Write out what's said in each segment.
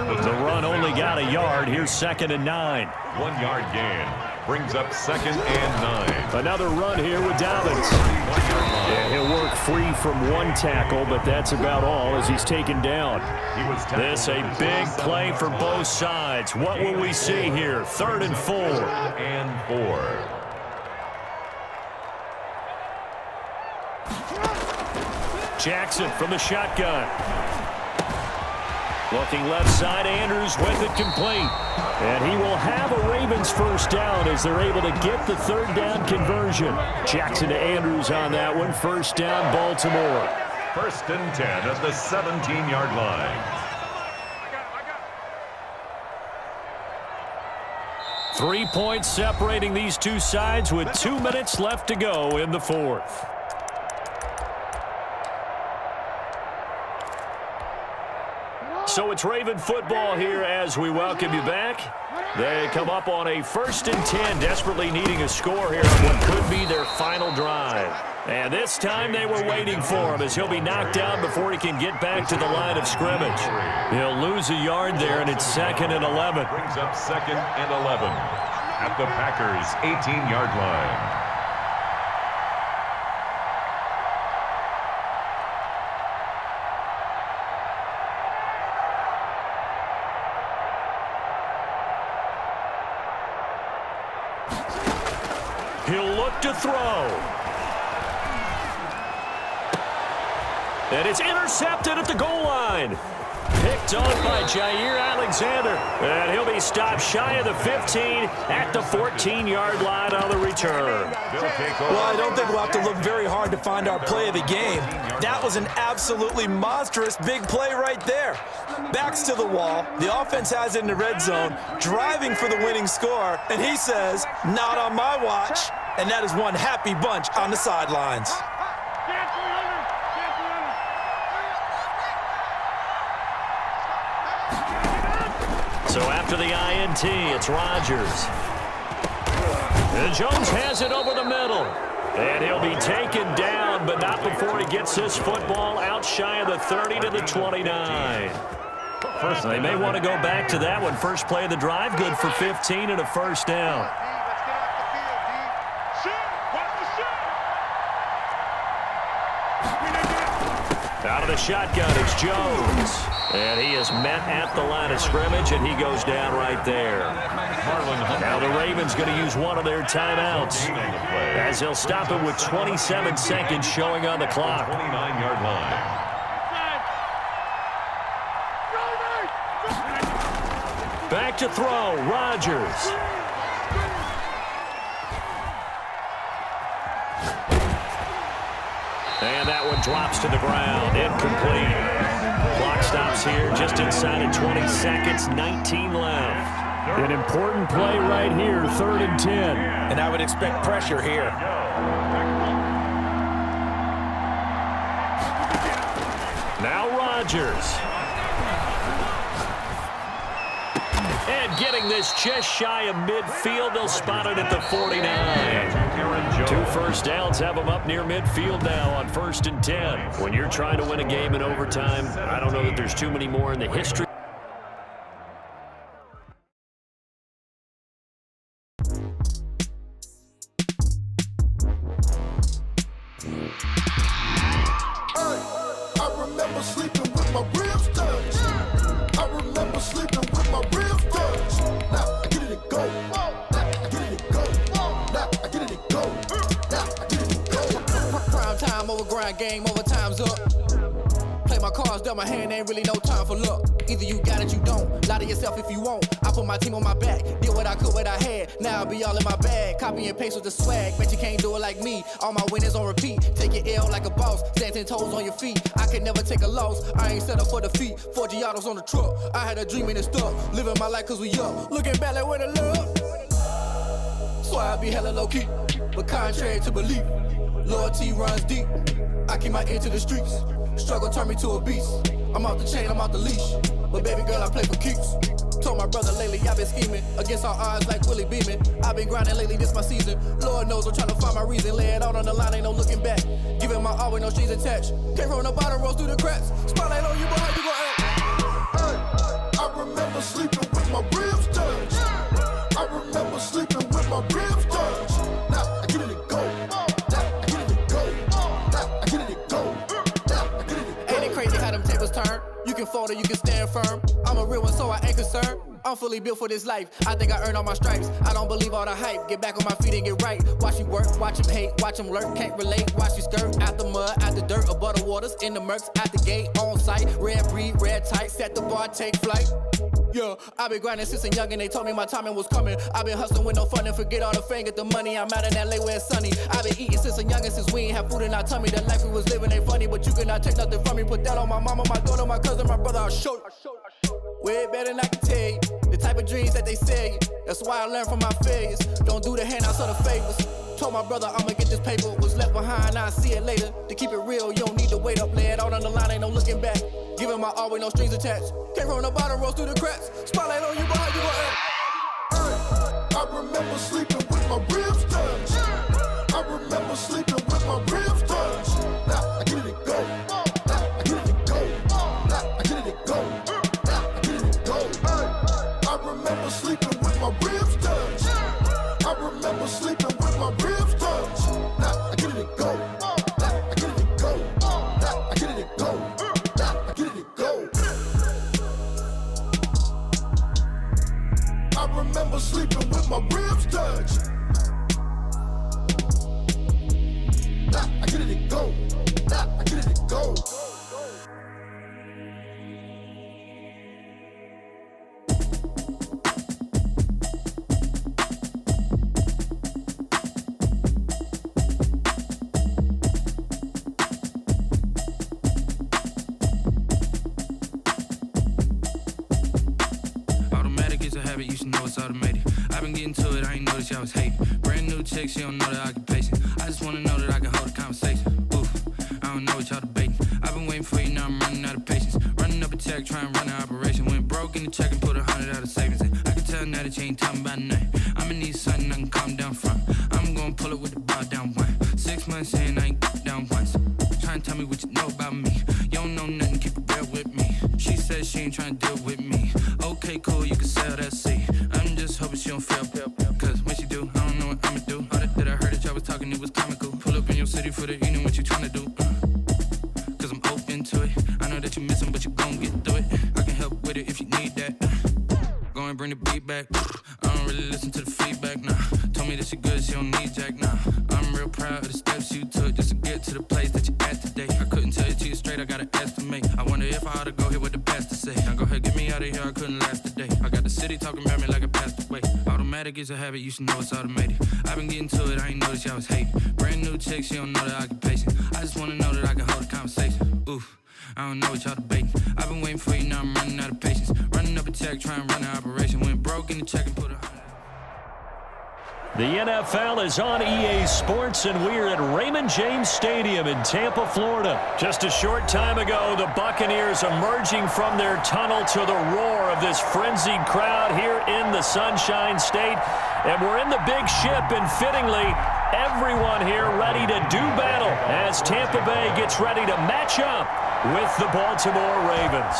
The run only got a yard. Here's 2nd and 9. 1 yard gain. Brings up 2nd and 9. Another run here with Dobbins. And he'll work free from one tackle, but that's about all as he's taken down. This a big play for both sides. What will we see here? 3rd and 4. 3rd and 4. Jackson from the shotgun. Looking left side, Andrews with it complete. And he will have a Ravens first down as they're able to get the 3rd down conversion. Jackson to Andrews on that one. First down, Baltimore. 1st and 10 at the 17-yard line. 3 points separating these two sides with 2 minutes left to go in the 4th. So it's Raven football here as we welcome you back. They come up on a 1st and 10, desperately needing a score here on what could be their final drive. And this time they were waiting for him as he'll be knocked down before he can get back to the line of scrimmage. He'll lose a yard there, and it's 2nd and 11. Brings up 2nd and 11 at the Packers' 18-yard line. He'll look to throw. And it's intercepted at the goal line. Picked off by Jair Alexander. And he'll be stopped shy of the 15 at the 14-yard line on the return. Well, I don't think we'll have to look very hard to find our play of the game. That was an absolutely monstrous big play right there. Backs to the wall. The offense has it in the red zone, driving for the winning score. And he says, not on my watch. And that is one happy bunch on the sidelines. So after the INT, it's Rodgers. And Jones has it over the middle. And he'll be taken down, but not before he gets his football out shy of the 30 to the 29. They may want to go back to that one. First play of the drive, good for 15 and a first down. Out of the shotgun, it's Jones. And he is met at the line of scrimmage, and he goes down right there. Now the Ravens going to use one of their timeouts as he'll stop it with 27 seconds showing on the clock. 29-yard line. Back to throw, Rodgers. And that one drops to the ground, incomplete. Clock stops here just inside of 20 seconds, 19 left. An important play right here, 3rd and 10. And I would expect pressure here. Now Rodgers. And getting this just shy of midfield, they'll spot it at the 49. 2 first downs have them up near midfield now on 1st and 10. When you're trying to win a game in overtime, I don't know that there's too many more in the history. I remember sleeping with my ribs touched. I remember sleeping with my ribs touched. Now I get it and go. Now I get it and go. Now I get it and go. Now I get it and go. Prime time over grind game, overtime's up. Play my cards, dealt my hand, ain't really no time for luck. Either you got it, you don't. Lie to yourself if you won't. I put my team on my back, did what I could, what I had. Now I'll be all in my bag. Copy and paste with the swag. Bet you can't do it like me. All my winners on repeat. Take your L like a boss. Stand 10 toes on your feet. I can never take a loss. I ain't set up for defeat. 4 Giottos on the truck. I had a dream and it stuck. Living my life cause we up. Looking back like where the love. So I be hella low key. But contrary to belief, loyalty runs deep. I keep my ear to the streets. Struggle turned me to a beast. I'm off the chain, I'm off the leash. But baby girl, I play for keeps. Told my brother lately, I've been scheming. Against all odds like Willie Beeman. I've been grinding lately, this my season. Lord knows I'm trying to find my reason. Lay it out on the line, ain't no looking back. Giving my all with no strings attached. Came from the bottom, rose through the cracks. Spotlight on you, boy, how you gon' act? I remember sleeping with my ribs touched. I remember sleeping with my ribs touched. Now I get it to go. Now I get it to go. Now I get it to go. Now I get it to go. Ain't it crazy how them tables turn? You can fold or you can stand firm. I'm a real one, so I ain't concerned. I'm fully built for this life. I think I earned all my stripes. I don't believe all the hype. Get back on my feet and get right. Watch you work, watch him hate, watch him lurk. Can't relate, watch you skirt. Out the mud, out the dirt, above the waters, in the murks, at the gate, on site. Red breed, red tight, set the bar, take flight. Yeah, I been grinding since a young and they told me my timing was coming. I been hustling with no fun and forget all the fame, get the money. I'm out in LA where it's sunny. I been eating since a young and since we ain't have food in our tummy. The life we was living ain't funny, but you cannot take nothing from me. Put that on my mama, my daughter, my cousin, my brother, I'll show you. Way better than I can tell you. The type of dreams that they sell you. That's why I learned from my failures. Don't do the handouts or the favors. Told my brother I'ma get this paper. Was left behind, I'll see it later. To keep it real, you don't need to wait up. Lay it out on the line, ain't no looking back. Giving my all with no strings attached. Came from the bottom, rose through the cracks. Spotlight on you, but how you gon' act? I remember sleeping with my ribs touched. I remember sleeping with my ribs touched. Now I get it to go. Now I get it to go. Now I get it to go. Now I get it to go. I remember sleeping with my ribs touched. I remember sleeping with my ribs touched. Now I get it to go. Now I get it to go. Now I get it to go. Now I get it to go. I remember sleeping with my ribs touched. Now I get it to go. Now I get it to go. Automatic is a habit, you should know it's automated. I've been getting to it, I ain't noticed y'all was hating. Brand new chick, she don't know the occupation. I just wanna know that I can hold a conversation. Oof, I don't know what y'all debating. I've been waiting for you, now I'm running out of patience. Running up a check, trying to run an operation. Went broke in the check and put 100 out of savings in. I can tell now that you ain't talking about nothing. I'ma need something I can calm down from. I'm gonna pull it with the bar down one. 6 months in, I ain't down once. Trying to tell me what you know about me. You don't know nothing, keep it real with me. She said she ain't trying to deal with me. Okay, cool, you can sell that seat. I'm just hoping she don't fail. Cause when she do, I don't know what I'ma do. All that I heard that y'all was talking, it was comical. Pull up in your city for the evening, what you tryna do? Cause I'm open to it. I know that you missing, but you gon' get through it. I can help with it if you need that. Go and bring the beat back. I don't really listen to the feedback, nah. Told me that she good, she don't need jack, nah. I'm real proud of the steps you took just to get to the place that you at today. I couldn't tell you to you straight, I gotta estimate. I wonder if I ought to go here with the best to say. Now go ahead, get me out of here, I couldn't last a day. I got the city talking about me like I passed away. Automatic is a habit, you should know it's automated. I've been getting to it, I ain't noticed y'all was hating. Brand new chick, she don't know the occupation. I just wanna know that I can hold a conversation. Oof, I don't know what y'all debating. I've been waiting for you, now I'm running out of patience. Running up a check, trying to run an operation. Went broke in the check and put 100. The NFL is on EA Sports, and we're at Raymond James Stadium in Tampa, Florida. Just a short time ago, the Buccaneers emerging from their tunnel to the roar of this frenzied crowd here in the Sunshine State. And we're in the big ship, and fittingly, everyone here ready to do battle as Tampa Bay gets ready to match up with the Baltimore Ravens.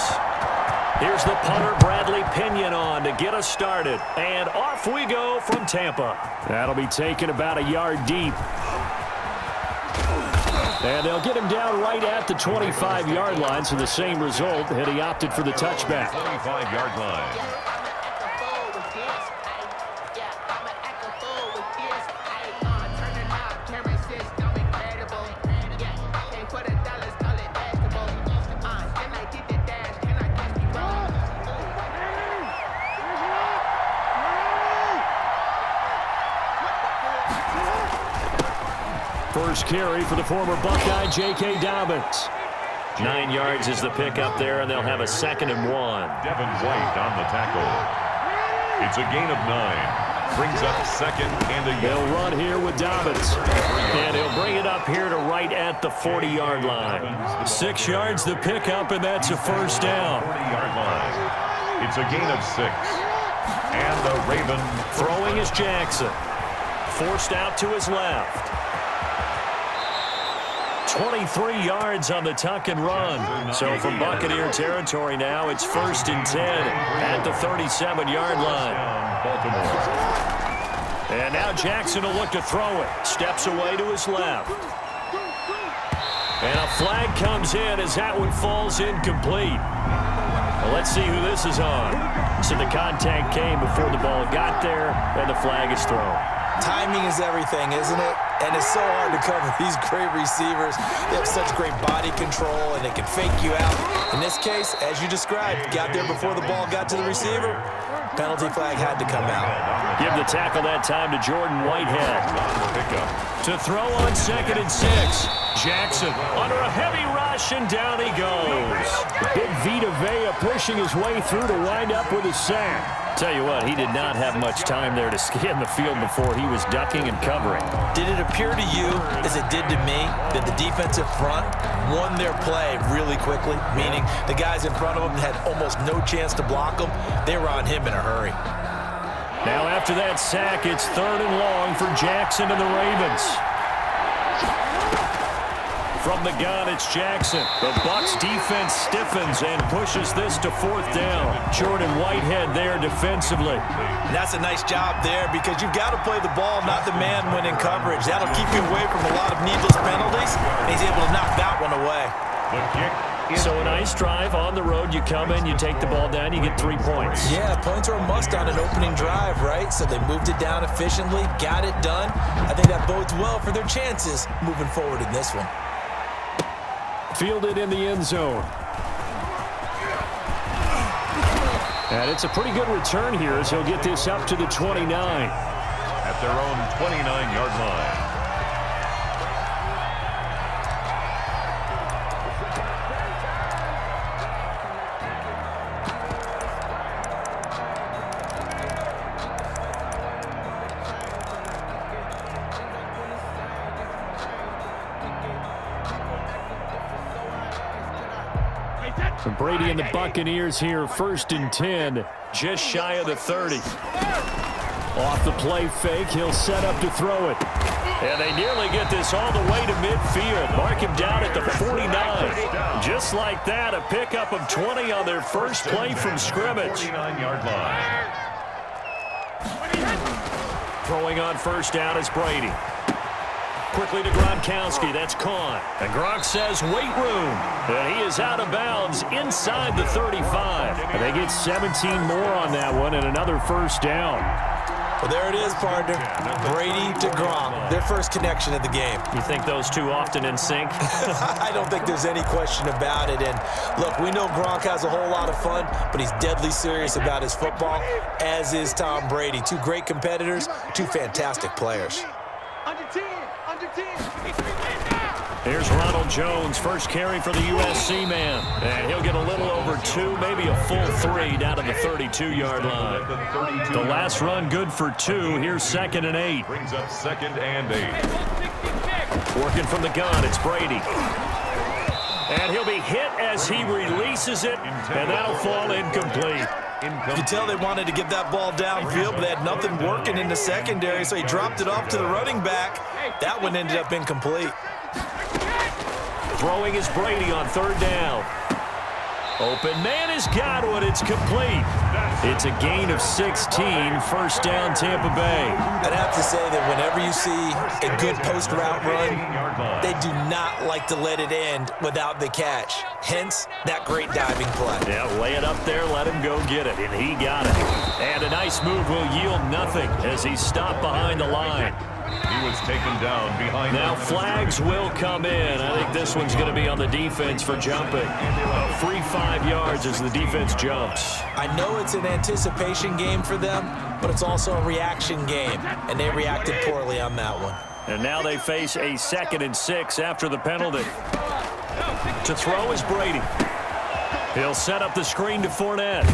Here's the punter, Bradley Pinion, on to get us started. And off we go from Tampa. That'll be taken about a yard deep. And they'll get him down right at the 25-yard line, so the same result, and he opted for the touchback. 25-yard line. First carry for the former Buckeye, J.K. Dobbins. 9 yards is the pickup there, and they'll have a 2nd and 1. Devin White on the tackle. It's a gain of 9. Brings up 2nd and a They'll yard. run here with Dobbins. And he'll bring it up here to right at the 40-yard line. 6 yards the pickup, and that's a first down. 40-yard line. It's a gain of 6. And the Ravens Throwing is Jackson. Forced out to his left. 23 yards on the tuck and run. So from Buccaneer territory now, it's 1st and 10 at the 37-yard line. And now Jackson will look to throw it. Steps away to his left. And a flag comes in as that one falls incomplete. Well, let's see who this is on. So the contact came before the ball got there, and the flag is thrown. Timing is everything, isn't it? And it's so hard to cover these great receivers. They have such great body control, and they can fake you out. In this case, as you described, got there before the ball got to the receiver. Penalty flag had to come out. Give the tackle that time to Jordan Whitehead. To throw on 2nd and 6. Jackson under a heavy rush, and down he goes. Big Vita Vea pushing his way through to wind up with a sack. Tell you what, he did not have much time there to scan the field before he was ducking and covering. Did it appear to you, as it did to me, that the defensive front won their play really quickly? Meaning the guys in front of them had almost no chance to block them. They were on him in a hurry. Now after that sack, it's 3rd and long for Jackson and the Ravens. From the gun, it's Jackson. The Bucs defense stiffens and pushes this to 4th down. Jordan Whitehead there defensively. And that's a nice job there because you've got to play the ball, not the man when in coverage. That'll keep you away from a lot of needless penalties, and he's able to knock that one away. So a nice drive on the road. You come in, you take the ball down, you get 3 points. Yeah, points are a must on an opening drive, right? So they moved it down efficiently, got it done. I think that bodes well for their chances moving forward in this one. Fielded in the end zone. And it's a pretty good return here as he'll get this up to the 29. At their own 29-yard line. And Brady and the Buccaneers here, 1st and 10, just shy of the 30. Off the play fake, he'll set up to throw it. And they nearly get this all the way to midfield. Mark him down at the 49. Just like that, a pickup of 20 on their first play from scrimmage. 49-yard line. Throwing on 1st down is Brady. Quickly to Gronkowski, that's caught. And Gronk says, wait room. And he is out of bounds inside the 35. And they get 17 more on that one and another 1st down. Well, there it is, partner. Brady to Gronk, their first connection of the game. You think those two often in sync? I don't think there's any question about it. And look, we know Gronk has a whole lot of fun, but he's deadly serious about his football, as is Tom Brady. Two great competitors, two fantastic players. Here's Ronald Jones, first carry for the USC man. And he'll get a little over 2, maybe a full 3 down to the 32-yard line. The last run good for 2. Here's 2nd and 8. Brings up 2nd and 8. Working from the gun, it's Brady. And he'll be hit as he releases it, and that'll fall incomplete. You can tell they wanted to get that ball downfield, but they had nothing working in the secondary, so he dropped it off to the running back. That one ended up incomplete. Throwing is Brady on 3rd down. Open man has got one. It's complete. It's a gain of 16. 1st down, Tampa Bay. I'd have to say that whenever you see a good post route run, they do not like to let it end without the catch. Hence, that great diving play. Yeah, lay it up there, let him go get it, and he got it. And a nice move will yield nothing as he's stopped behind the line. He was taken down behind. Now flags will come in. I think this one's going to be on the defense for jumping. A free 5 yards as the defense jumps. I know it's an anticipation game for them, but it's also a reaction game, and they reacted poorly on that one. And now they face a 2nd and 6 after the penalty. To throw is Brady. He'll set up the screen to Fournette.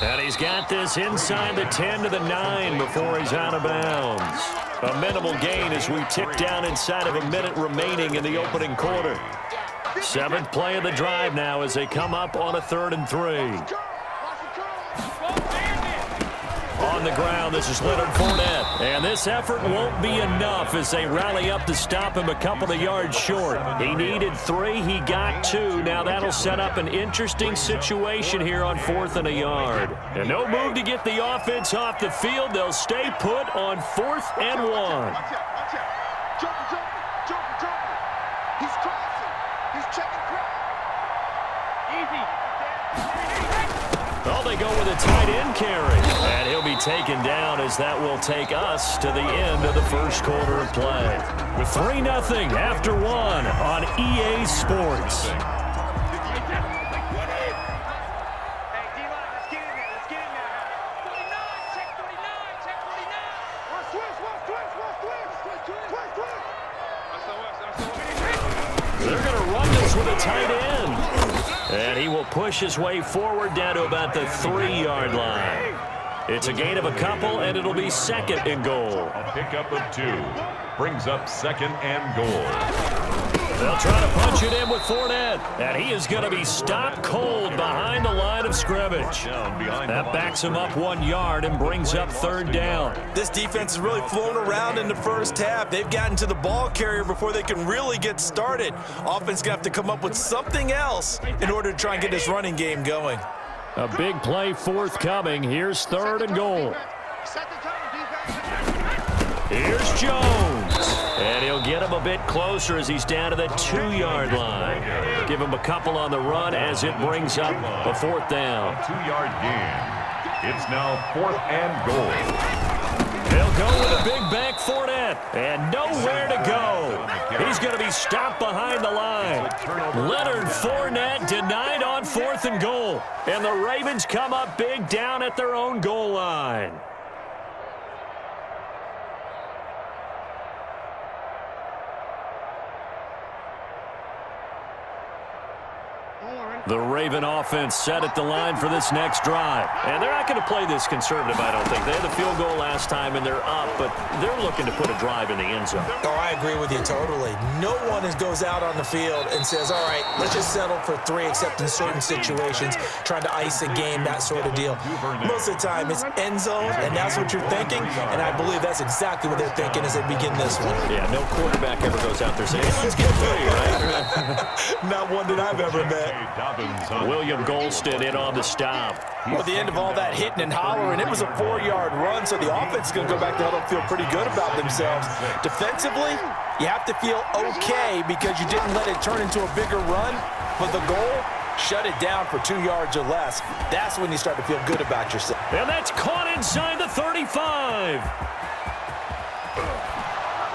And he's got this inside the 10 to the 9 before he's out of bounds. A minimal gain as we tick down inside of a minute remaining in the opening quarter. 7th play of the drive now as they come up on a 3rd and 3. On the ground, this is Leonard Fournette. And this effort won't be enough as they rally up to stop him a couple of yards short. He needed 3. He got 2. Now that'll set up an interesting situation here on 4th and a yard. And no move to get the offense off the field. They'll stay put on 4th and 1. He's crossing. He's checking ground. Easy. Oh, they go with a tight end carry. And he'll be taken down as that will take us to the end of the first quarter of play. With 3-0 after 1 on EA Sports. They're going to run this with a tight end. And he will push his way forward down to about the 3-yard line. It's a gain of a couple, and it'll be 2nd and goal. A pickup of 2. Brings up 2nd and goal. They'll try to punch it in with Fournette. And he is going to be stopped cold behind the line of scrimmage. That backs him up 1 yard and brings up 3rd down. This defense has really flown around in the first half. They've gotten to the ball carrier before they can really get started. Offense going to have to come up with something else in order to try and get this running game going. A big play forthcoming. Here's 3rd and goal. Here's Jones. And he'll get him a bit closer as he's down to the 2-yard line. Give him a couple on the run as it brings up a 4th down. 2-yard gain. It's now 4th and goal. He'll go with a big bank Fournette. And nowhere to go. He's going to be stopped behind the line. Leonard Fournette denied on 4th and goal. And the Ravens come up big down at their own goal line. The Raven offense set at the line for this next drive. And they're not going to play this conservative, I don't think. They had the field goal last time, and they're up, but they're looking to put a drive in the end zone. Oh, I agree with you totally. No one goes out on the field and says, all right, let's just settle for 3, except in certain situations, trying to ice a game, that sort of deal. Most of the time, it's end zone, and that's what you're thinking, and I believe that's exactly what they're thinking as they begin this one. Yeah, no quarterback ever goes out there saying, let's get 3, right? Not one that I've ever met. William Golston in on the stop. Well, at the end of all that hitting and hollering, it was a 4-yard run, so the offense is going to go back to huddle and feel pretty good about themselves. Defensively, you have to feel okay because you didn't let it turn into a bigger run, but the goal, shut it down for 2 yards or less. That's when you start to feel good about yourself. And that's caught inside the 35.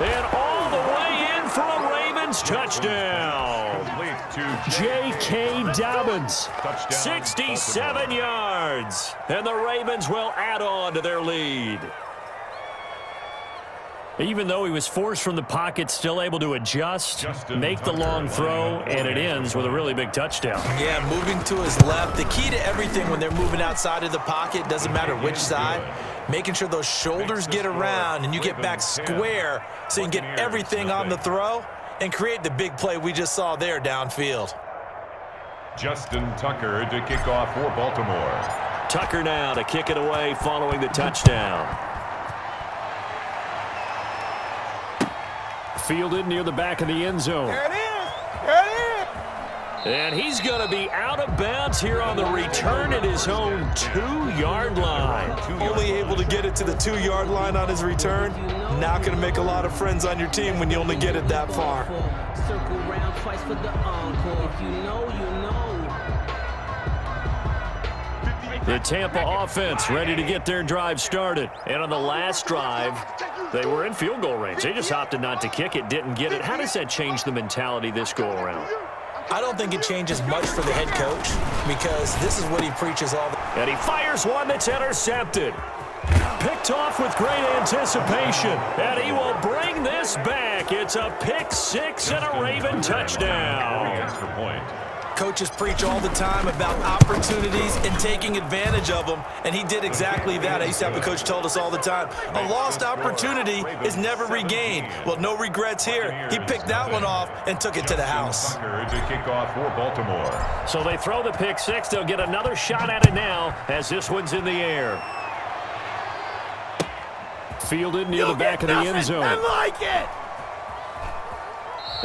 And all the way in for a Ravens touchdown. J.K. Dobbins, 67 yards. And the Ravens will add on to their lead. Even though he was forced from the pocket, still able to adjust, make the long throw, and it ends with a really big touchdown. Yeah, moving to his left. The key to everything when they're moving outside of the pocket, doesn't matter which side, making sure those shoulders get around and you get back square so you can get everything on the throw and create the big play we just saw there downfield. Justin Tucker to kick off for Baltimore. Tucker now to kick it away following the touchdown. Fielded near the back of the end zone. There it is. There it is. And he's going to be out of bounds here on the return at his own 2-yard line. Only able to get it to the 2-yard line on his return. Not going to make a lot of friends on your team when you only get it that far. Circle round twice for the encore. If you know, you know. The Tampa offense ready to get their drive started. And on the last drive, they were in field goal range. They just opted not to kick it, didn't get it. How does that change the mentality this go-around? I don't think it changes much for the head coach because this is what he preaches all the And he fires one that's intercepted. Picked off with great anticipation. And he will bring this back. It's a pick 6 and a Raven touchdown. Extra point. Coaches preach all the time about opportunities and taking advantage of them, and he did exactly that. I used to have a coach told us all the time, a lost opportunity is never regained. Well, no regrets here. He picked that one off and took it to the house. To kick off for Baltimore. So they throw the pick 6. They'll get another shot at it now as this one's in the air. Fielded near the back of the end zone. I like it!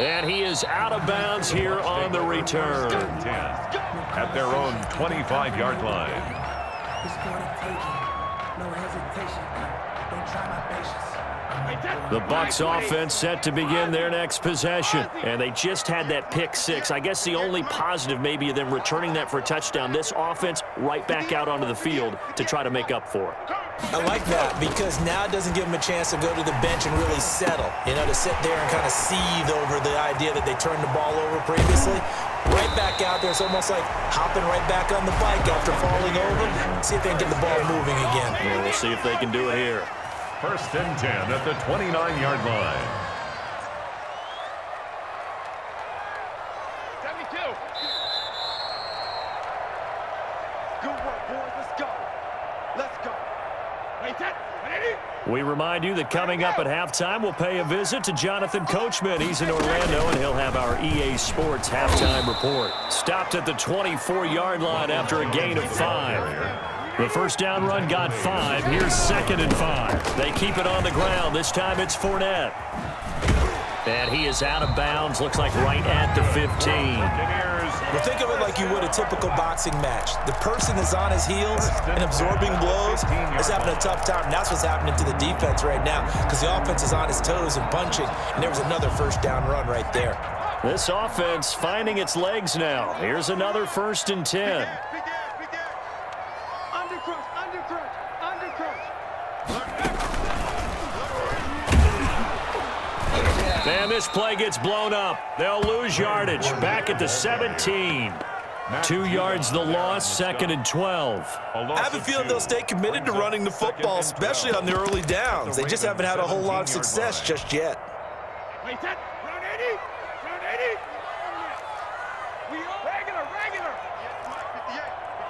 And he is out of bounds here on the return. 10 at their own 25-yard line. The Bucs offense set to begin their next possession. And they just had that pick six. I guess the only positive maybe of them returning that for a touchdown. This offense right back out onto the field to try to make up for it. I like that because now it doesn't give them a chance to go to the bench and really settle. You know, to sit there and kind of seethe over the idea that they turned the ball over previously. Right back out there. It's almost like hopping right back on the bike after falling over. See if they can get the ball moving again. Yeah, we'll see if they can do it here. First and 10 at the 29-yard line. 72. Good work, boys. Let's go. Let's go. Wait, that. We remind you that coming up at halftime, we'll pay a visit to Jonathan Coachman. He's in Orlando, and he'll have our EA Sports halftime report. Stopped at the 24-yard line after a gain of 5. The first down run got 5. Here's 2nd and 5. They keep it on the ground. This time it's Fournette. And he is out of bounds. Looks like right at the 15. Well, think of it like you would a typical boxing match. The person is on his heels and absorbing blows is having a tough time. And that's what's happening to the defense right now because the offense is on his toes and punching. And there was another first down run right there. This offense finding its legs now. Here's another 1st and 10. And this play gets blown up. They'll lose yardage. Back at the 17. 2 yards the loss, 2nd and 12. I have a feeling they'll stay committed to running the football, especially on the early downs. They just haven't had a whole lot of success just yet. Wait, that. Round 80. Round 80. We are regular.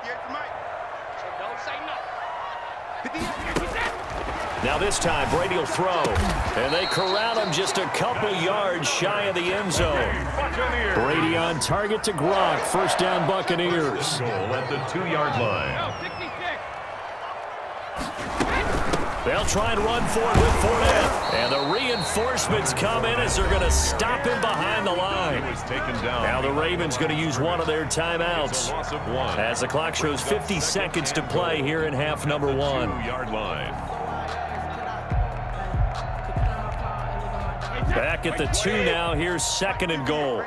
58 for Mike. So don't say nothing. 58. Now this time, Brady will throw. And they corral him just a couple yards shy of the end zone. Brady on target to Gronk. First down, Buccaneers. Goal at the 2-yard line. They'll try and run for it with Fournette. And the reinforcements come in as they're going to stop him behind the line. Now the Ravens going to use one of their timeouts as the clock shows 50 seconds to play here in half number 1. 2-yard line. Back at the 2 now. Here's 2nd and goal.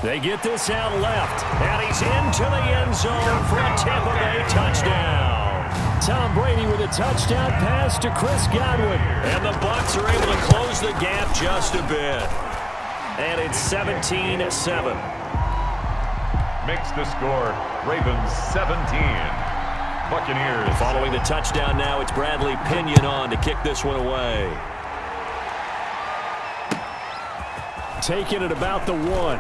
They get this out left, and he's into the end zone for a Tampa Bay touchdown. Tom Brady with a touchdown pass to Chris Godwin. And the Bucs are able to close the gap just a bit. And it's 17-7. Makes the score, Ravens 17. Buccaneers. Following the touchdown now, it's Bradley Pinion on to kick this one away. Taking it about the 1.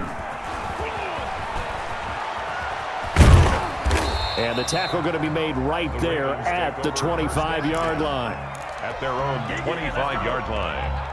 And the tackle going to be made right there at the 25-yard line. At their own 25-yard line.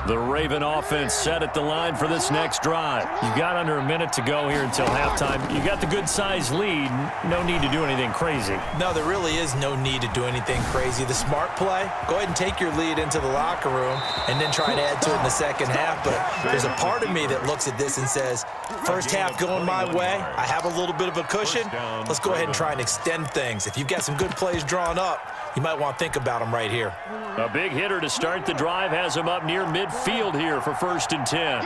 The Raven offense set at the line for this next drive. You've got under a minute to go here until halftime. You got the good-sized lead. No need to do anything crazy. No, there really is no need to do anything crazy. The smart play, go ahead and take your lead into the locker room and then try to add to it in the second half. But there's a part of me that looks at this and says, first half going my way, I have a little bit of a cushion. Let's go ahead and try and extend things. If you've got some good plays drawn up, you might want to think about them right here. A big hitter to start the drive has him up near midfield here for 1st and 10.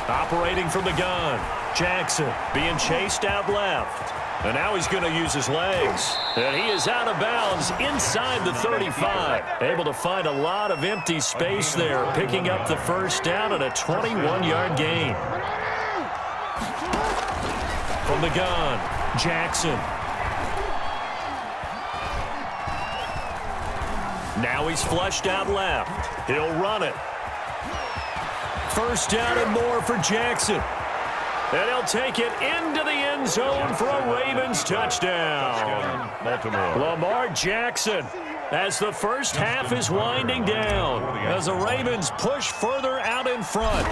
Operating from the gun. Jackson being chased out left. And now he's going to use his legs. And he is out of bounds inside the 35. Able to find a lot of empty space there, picking up the first down and a 21-yard gain. From the gun, Jackson. Now he's flushed out left. He'll run it. First down and more for Jackson. And he'll take it into the end zone for a Ravens touchdown. Baltimore. Lamar Jackson as the first half is winding down, as the Ravens push further out in front.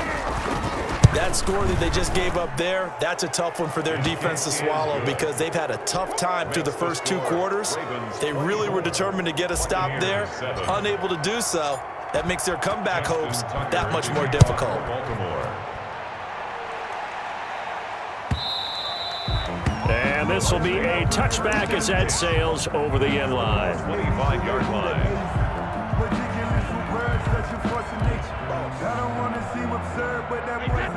That score that they just gave up there, that's a tough one for their defense to swallow because they've had a tough time through the first 2 quarters. They really were determined to get a stop there, unable to do so. That makes their comeback hopes that much more difficult. And this will be a touchback as that sails over the end line. 25-yard line.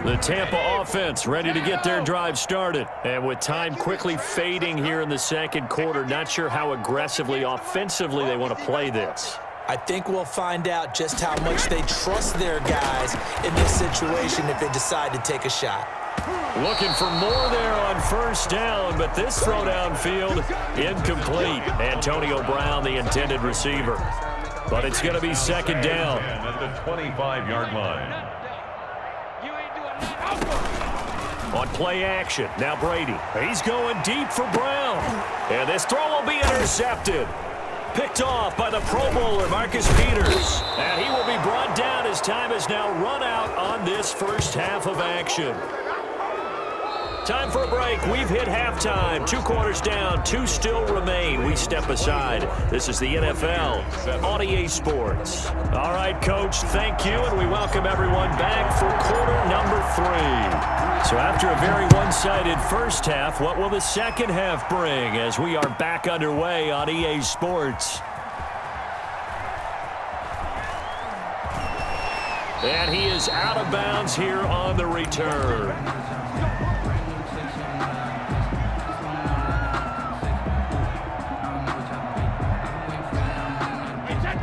The Tampa offense ready to get their drive started. And with time quickly fading here in the second quarter, not sure how aggressively, offensively they want to play this. I think we'll find out just how much they trust their guys in this situation if they decide to take a shot. Looking for more there on first down, but this throw downfield incomplete. Antonio Brown, the intended receiver. But it's going to be second down. At the 25-yard line. On play action, now Brady. He's going deep for Brown. And this throw will be intercepted. Picked off by the Pro Bowler, Marcus Peters. And he will be brought down as time has now run out on this first half of action. Time for a break. We've hit halftime. 2 quarters down, 2 still remain. We step aside. This is the NFL on EA Sports. All right, Coach, thank you, and we welcome everyone back for quarter number 3. So after a very one-sided first half, what will the second half bring as we are back underway on EA Sports? And he is out of bounds here on the return.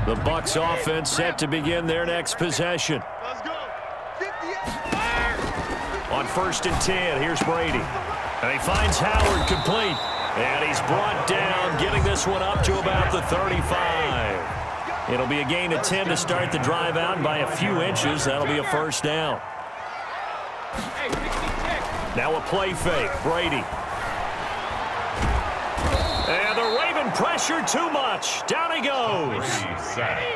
The Bucs offense set to begin their next possession. Let's go. 58. On 1st and 10, here's Brady. And he finds Howard complete. And he's brought down, getting this one up to about the 35. It'll be a gain of 10 to start the drive out, and by a few inches, that'll be a first down. Now a play fake, Brady. And the Raven pressure too much. Down he goes.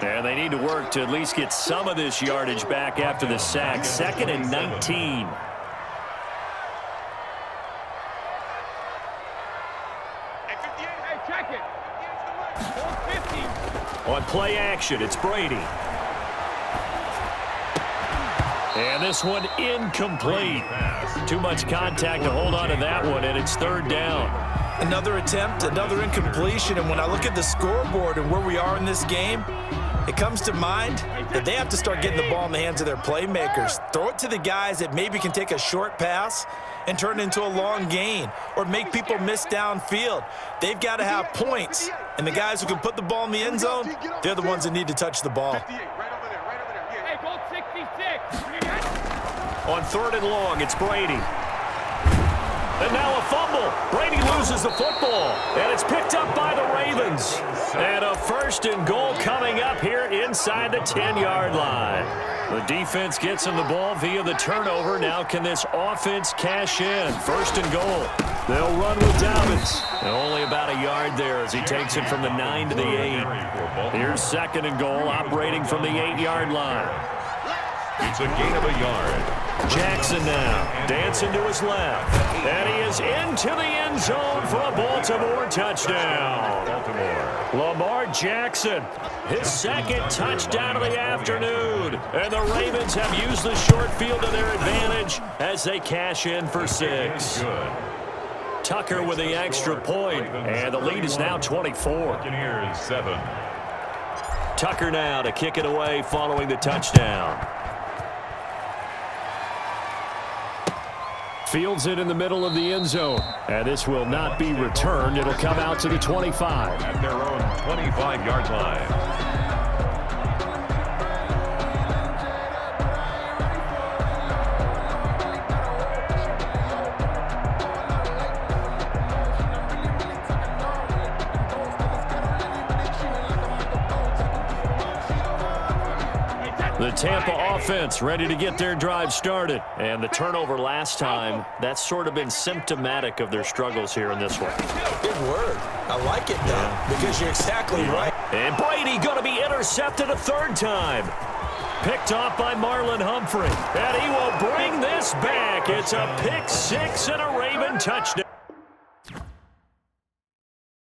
And they need to work to at least get some of this yardage back after the sack. 2nd and 19. On play action, it's Brady. And this one incomplete. Too much contact to hold on to that one, and it's 3rd down. Another attempt, another incompletion, and when I look at the scoreboard and where we are in this game, it comes to mind that they have to start getting the ball in the hands of their playmakers. Throw it to the guys that maybe can take a short pass and turn it into a long gain or make people miss downfield. They've got to have points, and the guys who can put the ball in the end zone, they're the ones that need to touch the ball. Hey, goal 66. On 3rd and long, it's Brady. And now a fumble. Brady loses the football, and it's picked up by the Ravens. And a 1st and goal coming up here inside the 10-yard line. The defense gets him the ball via the turnover. Now can this offense cash in? 1st and goal. They'll run with Dobbins. And only about a yard there as he takes it from the 9 to the 8. Here's 2nd and goal, operating from the 8-yard line. It's a gain of a yard. Jackson now, dancing to his left. And he is into the end zone for a Baltimore touchdown. Lamar Jackson, his 2nd touchdown of the afternoon. And the Ravens have used the short field to their advantage as they cash in for 6. Tucker with the extra point, and the lead is now 24. 7. Tucker now to kick it away following the touchdown. Fields it in the middle of the end zone. And this will not be returned. It'll come out to the 25. At their own 25-yard line. The Tampa offense ready to get their drive started. And the turnover last time, that's sort of been symptomatic of their struggles here in this one. Good word. I like it, though, because you're exactly right. And Brady going to be intercepted a third time. Picked off by Marlon Humphrey. And he will bring this back. It's a pick six and a Raven touchdown.